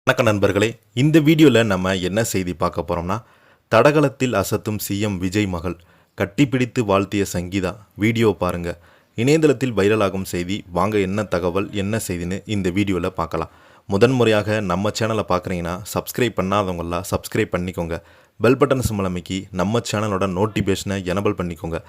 வணக்கம் நண்பர்களே, இந்த வீடியோவில் நம்ம என்ன செய்தி பார்க்க போகிறோம்னா, தடகளத்தில் அசத்தும் சிஎம் விஜய் மகள் கட்டிப்பிடித்து வாழ்த்திய சங்கீதா. வீடியோ பாருங்கள். இணையதளத்தில் வைரலாகும் செய்தி. வாங்க என்ன தகவல் என்ன செய்தின்னு இந்த வீடியோவில் பார்க்கலாம். முதன்முறையாக நம்ம சேனலை பார்க்குறீங்கன்னா சப்ஸ்கிரைப் பண்ணாதவங்களாம் சப்ஸ்கிரைப் பண்ணிக்கோங்க. பெல் பட்டன் சிம்பல் அமைக்கி நம்ம சேனலோட நோட்டிஃபிகேஷனை எனபிள் பண்ணிக்கோங்க.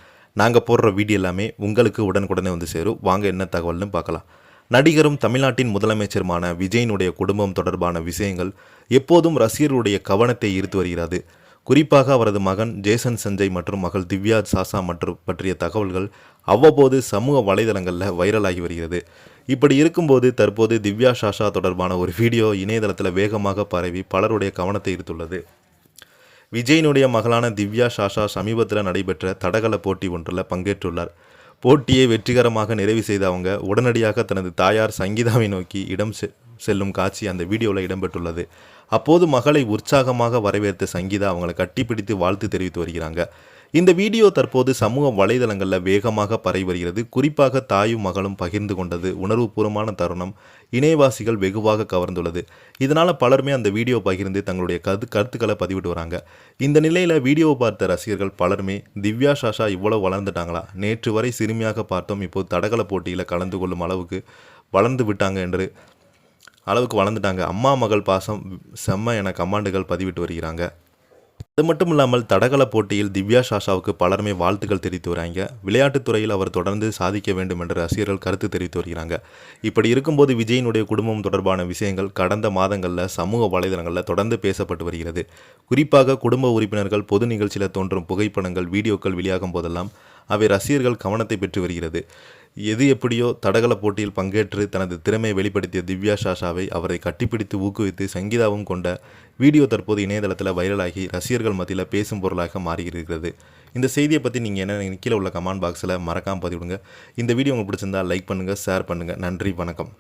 நாங்கள் போடுற வீடியோ எல்லாமே உங்களுக்கு உடனுக்குடனே வந்து சேரும். வாங்க என்ன தகவல்னு பார்க்கலாம். நடிகரும் தமிழ்நாட்டின் முதலமைச்சருமான விஜயினுடைய குடும்பம் தொடர்பான விஷயங்கள் எப்போதும் ரசிகர்களுடைய கவனத்தை ஈர்த்து வருகிறது. குறிப்பாக அவரது மகன் ஜேசன் சஞ்சய் மற்றும் மகள் திவ்யா சாஷா மற்றும் பற்றிய தகவல்கள் அவ்வப்போது சமூக வலைதளங்களில் வைரலாகி வருகிறது. இப்படி இருக்கும்போது தற்போது திவ்யா சாஷா தொடர்பான ஒரு வீடியோ இணையதளத்தில் வேகமாக பரவி பலருடைய கவனத்தை ஈர்த்துள்ளது. விஜயினுடைய மகளான திவ்யா சாஷா சமீபத்தில் நடைபெற்ற தடகள போட்டி ஒன்றில் பங்கேற்றுள்ளார். போட்டியை வெற்றிகரமாக நிறைவு செய்த அவங்க உடனடியாக தனது தாயார் சங்கீதாவை நோக்கி செல்லும் காட்சி அந்த வீடியோவில் இடம்பெற்றுள்ளது. அப்போது மகளை உற்சாகமாக வரவேற்ற சங்கீதா அவங்களை கட்டிப்பிடித்து வாழ்த்து தெரிவித்து வருகிறாங்க. இந்த வீடியோ தற்போது சமூக வலைதளங்களில் வேகமாக பரவி வருகிறது. குறிப்பாக தாயும் மகளும் பகிர்ந்து கொண்டது உணர்வுபூர்வமான தருணம் இணையவாசிகள் வெகுவாக கவர்ந்துள்ளது. இதனால் பலருமே அந்த வீடியோ பகிர்ந்து தங்களுடைய கருத்துக்களை பதிவிட்டு வராங்க. இந்த நிலையில் வீடியோவை பார்த்த ரசிகர்கள் பலருமே திவ்யா சாஷா இவ்வளோ வளர்ந்துட்டாங்களா, நேற்று வரை சிறுமியாக பார்த்தோம், இப்போது தடகள போட்டியில் கலந்து கொள்ளும் அளவுக்கு வளர்ந்துட்டாங்க, அம்மா மகள் பாசம் செம்ம என கமெண்டுகள் பதிவிட்டு வருகிறாங்க. அது மட்டும் இல்லாமல் தடகள போட்டியில் திவ்யா சாஷாவுக்கு பலருமே வாழ்த்துக்கள் தெரிவித்து வராங்க. விளையாட்டுத் துறையில் அவர் தொடர்ந்து சாதிக்க வேண்டும் என்று ரசிகர்கள் கருத்து தெரிவித்து வருகிறாங்க. இப்படி இருக்கும்போது விஜயினுடைய குடும்பம் தொடர்பான விஷயங்கள் கடந்த மாதங்களில் சமூக வலைதளங்களில் தொடர்ந்து பேசப்பட்டு வருகிறது. குறிப்பாக குடும்ப உறுப்பினர்கள் பொது நிகழ்ச்சியில் தோன்றும் புகைப்படங்கள் வீடியோக்கள் வெளியாகும் போதெல்லாம் அவை ரசிகர்கள் கவனத்தை பெற்று வருகிறது. எது எப்படியோ தடகள போட்டியில் பங்கேற்று தனது திறமையை வெளிப்படுத்திய திவ்யா சாஷாவை அவரை கட்டிப்பிடித்து ஊக்குவித்து சங்கீதாவும் கொண்ட வீடியோ தற்போது இணையதளத்தில் வைரலாகி ரசிகர்கள் மத்தியில் பேசும் பொருளாக மாறியிருக்கிறது. இந்த செய்தியை பற்றி நீங்கள் என்ன கீழே உள்ள கமெண்ட் பாக்ஸில் மறக்காமல் பதிவிடுங்க. இந்த வீடியோ உங்களுக்கு பிடிச்சிருந்தால் லைக் பண்ணுங்கள், ஷேர் பண்ணுங்கள். நன்றி, வணக்கம்.